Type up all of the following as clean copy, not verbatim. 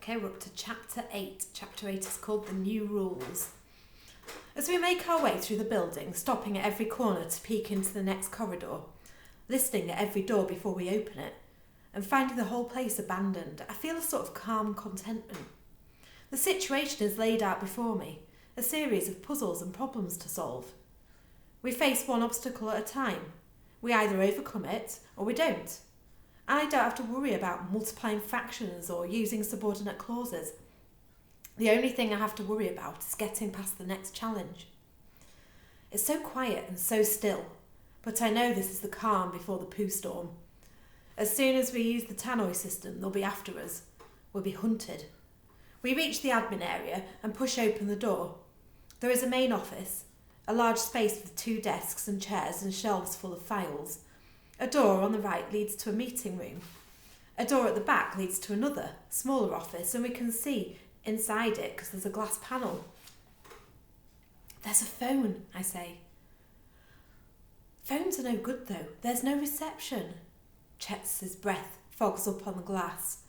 Okay, we're up to Chapter 8. Chapter 8 is called The New Rules. As we make our way through the building, stopping at every corner to peek into the next corridor, listening at every door before we open it, and finding the whole place abandoned, I feel a sort of calm contentment. The situation is laid out before me, a series of puzzles and problems to solve. We face one obstacle at a time. We either overcome it or we don't. I don't have to worry about multiplying fractions or using subordinate clauses. The only thing I have to worry about is getting past the next challenge. It's so quiet and so still, but I know this is the calm before the poo storm. As soon as we use the tannoy system, they'll be after us. We'll be hunted. We reach the admin area and push open the door. There is a main office, a large space with 2 desks and chairs and shelves full of files. A door on the right leads to a meeting room. A door at the back leads to another, smaller office, and we can see inside it because there's a glass panel. There's a phone, I say. Phones are no good though. There's no reception. Chet's breath fogs up on the glass.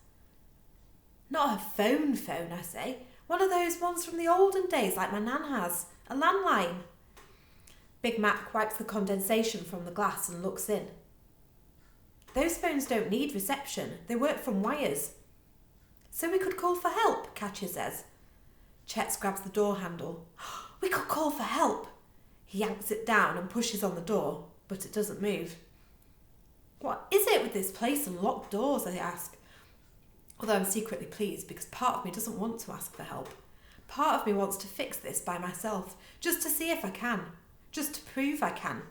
Not a phone, I say. One of those ones from the olden days like my nan has. A landline. Big Mac wipes the condensation from the glass and looks in. Those phones don't need reception. They work from wires. So we could call for help, Katya says. Chet grabs the door handle. We could call for help. He yanks it down and pushes on the door, but it doesn't move. What is it with this place and locked doors, I ask. Although I'm secretly pleased because part of me doesn't want to ask for help. Part of me wants to fix this by myself, just to see if I can. Just to prove I can.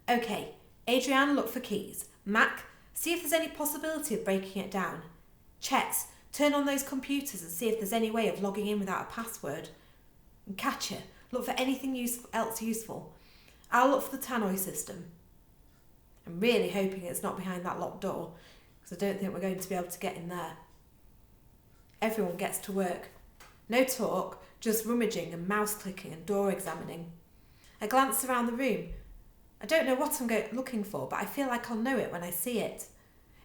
Okay, Adrian, look for keys. Mac, see if there's any possibility of breaking it down. Chet, turn on those computers and see if there's any way of logging in without a password. And Katya, look for anything else useful. I'll look for the tannoy system. I'm really hoping it's not behind that locked door, because I don't think we're going to be able to get in there. Everyone gets to work. No talk, just rummaging and mouse clicking and door examining. I glance around the room. I don't know what I'm looking for, but I feel like I'll know it when I see it.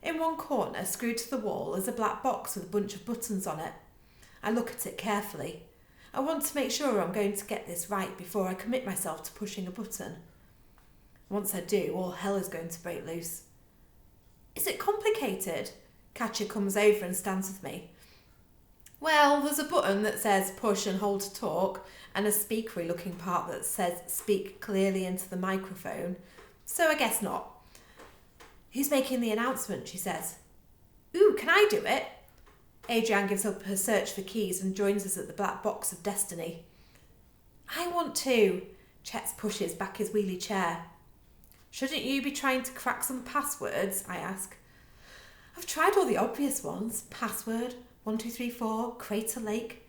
In one corner, screwed to the wall, is a black box with a bunch of buttons on it. I look at it carefully. I want to make sure I'm going to get this right before I commit myself to pushing a button. Once I do, all hell is going to break loose. Is it complicated? Katya comes over and stands with me. Well, there's a button that says push and hold to talk, and a speakery looking part that says speak clearly into the microphone, so I guess not. Who's making the announcement, she says. Ooh, can I do it? Adrian gives up her search for keys and joins us at the black box of destiny. I want to. Chet pushes back his wheelie chair. Shouldn't you be trying to crack some passwords? I ask. I've tried all the obvious ones. Password, 1234, Crater Lake,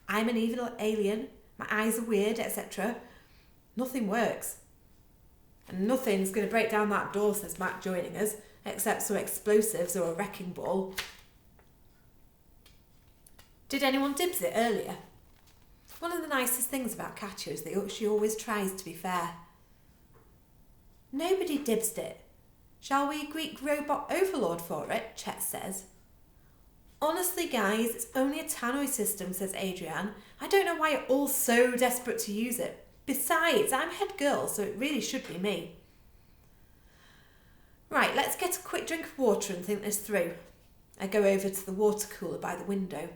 I'm an evil alien, my eyes are weird, etc. Nothing works. And nothing's going to break down that door, says Mac, joining us, except some explosives or a wrecking ball. Did anyone dibs it earlier? One of the nicest things about Katya is that she always tries to be fair. Nobody dibsed it. Shall we Greek robot overlord for it? Chet says. Honestly, guys, it's only a tannoy system, says Adrian. I don't know why you're all so desperate to use it. Besides, I'm head girl, so it really should be me. Right, let's get a quick drink of water and think this through. I go over to the water cooler by the window.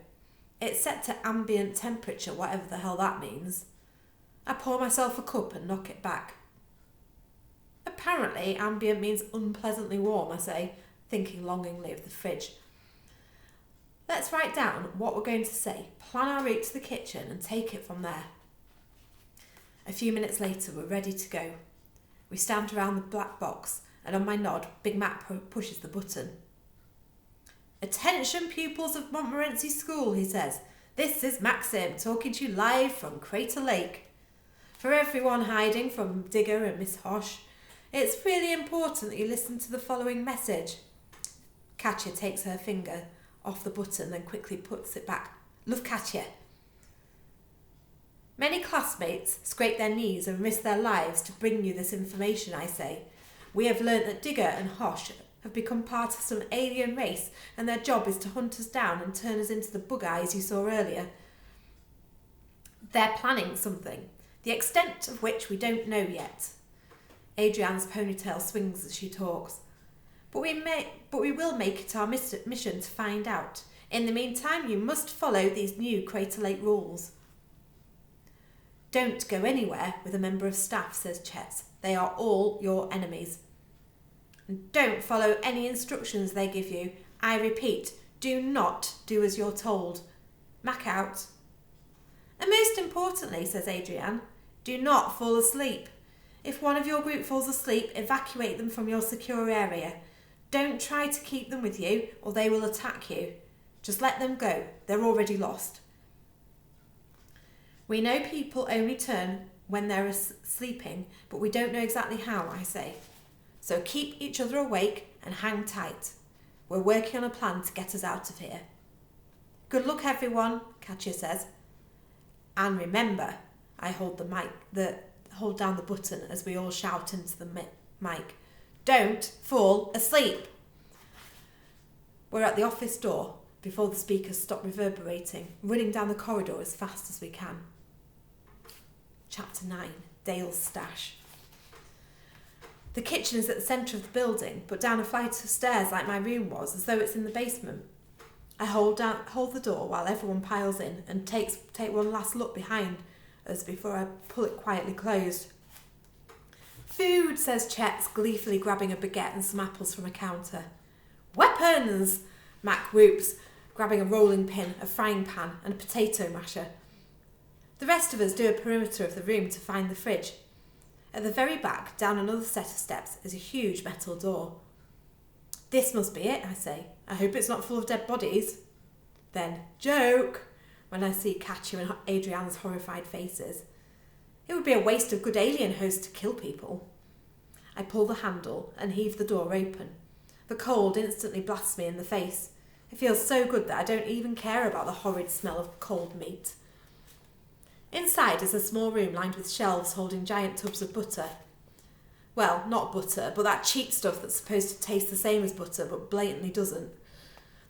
It's set to ambient temperature, whatever the hell that means. I pour myself a cup and knock it back. Apparently, ambient means unpleasantly warm, I say, thinking longingly of the fridge. Let's write down what we're going to say, plan our route to the kitchen and take it from there. A few minutes later, we're ready to go. We stand around the black box and on my nod, Big Mac pushes the button. Attention pupils of Montmorency School, he says. This is Maxim talking to you live from Crater Lake. For everyone hiding from Digger and Miss Hosh, it's really important that you listen to the following message. Katya takes her finger off the button, then quickly puts it back. Love, Katya. Many classmates scrape their knees and risk their lives to bring you this information, I say. We have learnt that Digger and Hosh have become part of some alien race and their job is to hunt us down and turn us into the bug-eyes you saw earlier. They're planning something, the extent of which we don't know yet. Adrian's ponytail swings as she talks. But we will make it our mission to find out. In the meantime, you must follow these new Crater Lake rules. Don't go anywhere with a member of staff, says Chet. They are all your enemies. And don't follow any instructions they give you. I repeat, do not do as you're told. Mac out. And most importantly, says Adrian, do not fall asleep. If one of your group falls asleep, evacuate them from your secure area. Don't try to keep them with you or they will attack you. Just let them go. They're already lost. We know people only turn when they're sleeping, but we don't know exactly how, I say. So keep each other awake and hang tight. We're working on a plan to get us out of here. Good luck, everyone, Katya says. And remember, I hold hold down the button as we all shout into the mic. Don't fall asleep. We're at the office door before the speakers stop reverberating, running down the corridor as fast as we can. Chapter 9, Dale's Stash. The kitchen is at the centre of the building, but down a flight of stairs like my room was, as though it's in the basement. I hold the door while everyone piles in and take one last look behind us before I pull it quietly closed. Food, says Chet, gleefully grabbing a baguette and some apples from a counter. Weapons, Mac whoops, grabbing a rolling pin, a frying pan and a potato masher. The rest of us do a perimeter of the room to find the fridge. At the very back, down another set of steps, is a huge metal door. This must be it, I say. I hope it's not full of dead bodies. Then, joke, when I see Katya and Adrian's horrified faces. It would be a waste of good alien host to kill people. I pull the handle and heave the door open. The cold instantly blasts me in the face. It feels so good that I don't even care about the horrid smell of cold meat. Inside is a small room lined with shelves holding giant tubs of butter. Well, not butter, but that cheap stuff that's supposed to taste the same as butter but blatantly doesn't.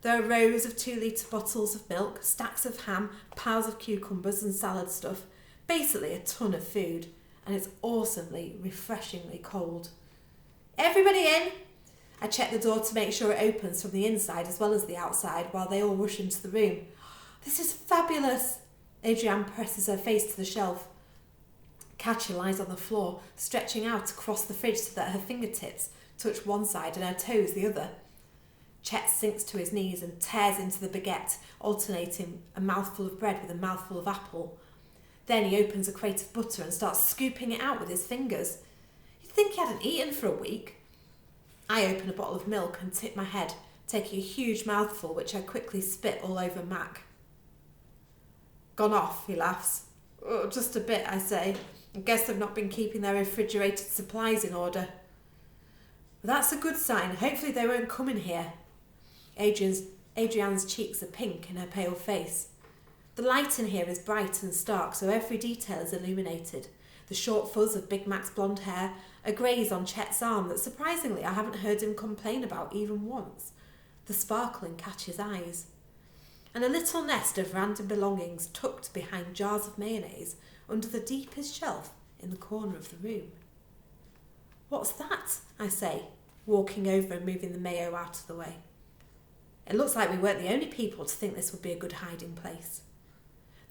There are rows of 2-litre bottles of milk, stacks of ham, piles of cucumbers and salad stuff. Basically a ton of food, and it's awesomely, refreshingly cold. Everybody in! I check the door to make sure it opens from the inside as well as the outside while they all rush into the room. This is fabulous! Adrian presses her face to the shelf. Katya lies on the floor, stretching out across the fridge so that her fingertips touch one side and her toes the other. Chet sinks to his knees and tears into the baguette, alternating a mouthful of bread with a mouthful of apple. Then he opens a crate of butter and starts scooping it out with his fingers. You'd think he hadn't eaten for a week. I open a bottle of milk and tip my head, taking a huge mouthful which I quickly spit all over Mac. Gone off, he laughs. Oh, just a bit, I say. I guess they've not been keeping their refrigerated supplies in order. Well, that's a good sign. Hopefully they won't come in here. Adrian's cheeks are pink in her pale face. The light in here is bright and stark, so every detail is illuminated. The short fuzz of Big Mac's blonde hair, a graze on Chet's arm that surprisingly I haven't heard him complain about even once, the sparkle in Katya's eyes, and a little nest of random belongings tucked behind jars of mayonnaise under the deepest shelf in the corner of the room. What's that? I say, walking over and moving the mayo out of the way. It looks like we weren't the only people to think this would be a good hiding place.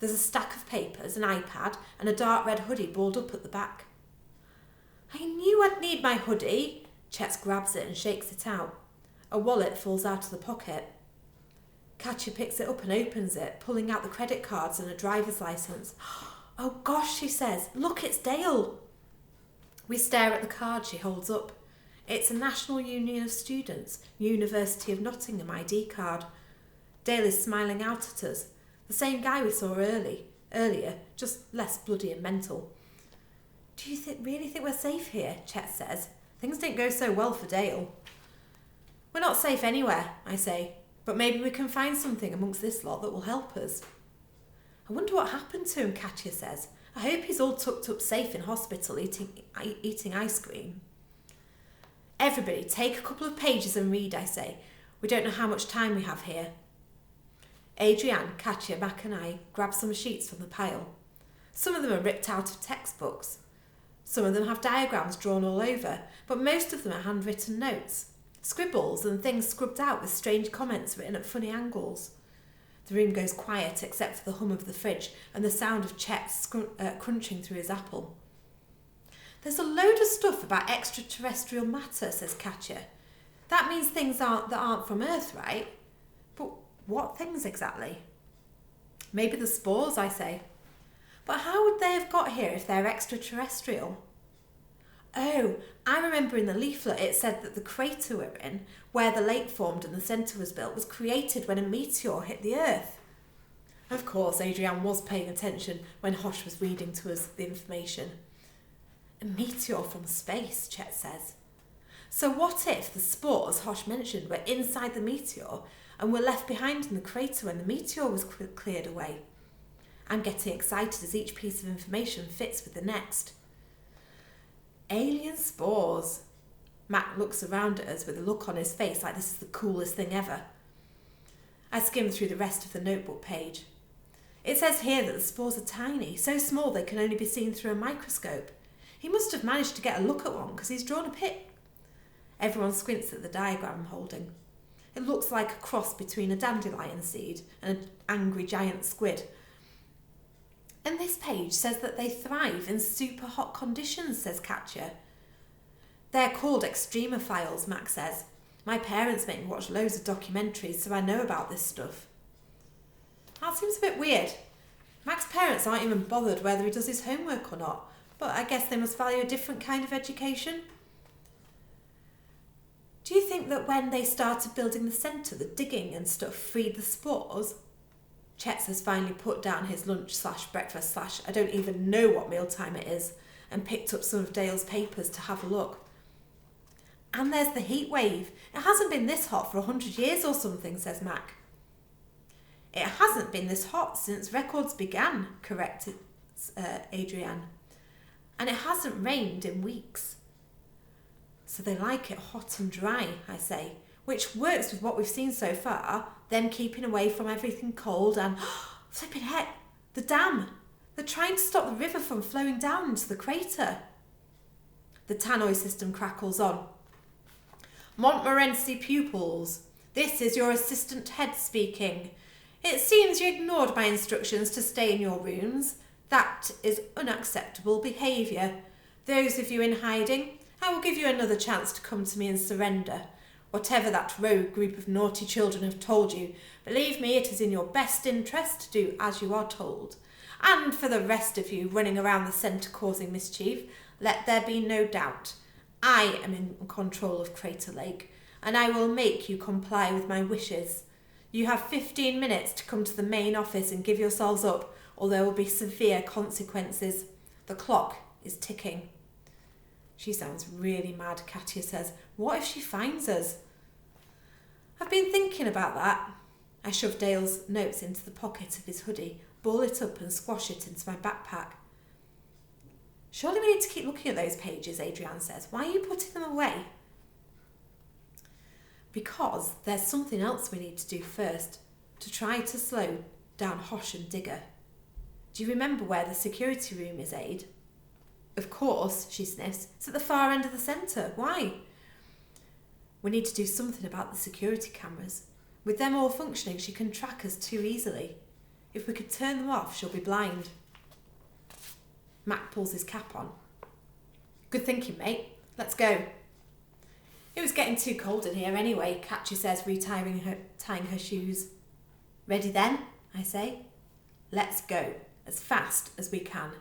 There's a stack of papers, an iPad, and a dark red hoodie balled up at the back. I knew I'd need my hoodie. Chet grabs it and shakes it out. A wallet falls out of the pocket. Katya picks it up and opens it, pulling out the credit cards and a driver's licence. Oh gosh, she says. Look, it's Dale. We stare at the card she holds up. It's a National Union of Students, University of Nottingham ID card. Dale is smiling out at us. The same guy we saw earlier, just less bloody and mental. Do you really think we're safe here? Chet says. Things didn't go so well for Dale. We're not safe anywhere, I say, but maybe we can find something amongst this lot that will help us. I wonder what happened to him, Katya says. I hope he's all tucked up safe in hospital eating ice cream. Everybody, take a couple of pages and read, I say. We don't know how much time we have here. Adrienne, Katya, Mac and I grab some sheets from the pile. Some of them are ripped out of textbooks. Some of them have diagrams drawn all over, but most of them are handwritten notes, scribbles and things scrubbed out with strange comments written at funny angles. The room goes quiet except for the hum of the fridge and the sound of Chet crunching through his apple. There's a load of stuff about extraterrestrial matter, says Katya. That means things that aren't from Earth, right? But what things exactly? Maybe the spores, I say. But how would they have got here if they're extraterrestrial? Oh, I remember in the leaflet it said that the crater we're in, where the lake formed and the centre was built, was created when a meteor hit the Earth. Of course, Adrienne was paying attention when Hosh was reading to us the information. A meteor from space, Chet says. So what if the spores Hosh mentioned were inside the meteor and were left behind in the crater when the meteor was cleared away? I'm getting excited as each piece of information fits with the next. Alien spores. Mac looks around at us with a look on his face like this is the coolest thing ever. I skim through the rest of the notebook page. It says here that the spores are tiny, so small they can only be seen through a microscope. He must have managed to get a look at one because he's drawn a pic. Everyone squints at the diagram I'm holding. It looks like a cross between a dandelion seed and an angry giant squid. And this page says that they thrive in super hot conditions, says Katya. They're called extremophiles, Max says. My parents make me watch loads of documentaries, so I know about this stuff. That seems a bit weird. Mac's parents aren't even bothered whether he does his homework or not, but I guess they must value a different kind of education. Do you think that when they started building the centre, the digging and stuff freed the spores? Chet's has finally put down his lunch/breakfast/ I don't even know what mealtime it is, and picked up some of Dale's papers to have a look. And there's the heat wave. It hasn't been this hot for 100 years or something, says Mac. It hasn't been this hot since records began, corrected Adrienne. And it hasn't rained in weeks. So they like it hot and dry, I say, which works with what we've seen so far, them keeping away from everything cold and, flipping heck, the dam. They're trying to stop the river from flowing down into the crater. The tannoy system crackles on. Montmorency pupils, this is your assistant head speaking. It seems you ignored my instructions to stay in your rooms. That is unacceptable behaviour. Those of you in hiding, I will give you another chance to come to me and surrender. Whatever that rogue group of naughty children have told you, believe me, it is in your best interest to do as you are told. And for the rest of you running around the centre causing mischief, let there be no doubt. I am in control of Crater Lake, and I will make you comply with my wishes. You have 15 minutes to come to the main office and give yourselves up, or there will be severe consequences. The clock is ticking. She sounds really mad, Katya says. What if she finds us? I've been thinking about that. I shove Dale's notes into the pocket of his hoodie, ball it up and squash it into my backpack. Surely we need to keep looking at those pages, Adrienne says. Why are you putting them away? Because there's something else we need to do first, to try to slow down Hosh and Digger. Do you remember where the security room is, Aid? Of course, she sniffs. It's at the far end of the centre. Why? We need to do something about the security cameras. With them all functioning, she can track us too easily. If we could turn them off, she'll be blind. Mac pulls his cap on. Good thinking, mate. Let's go. It was getting too cold in here anyway, Katya says, tying her shoes. Ready then? I say. Let's go, as fast as we can.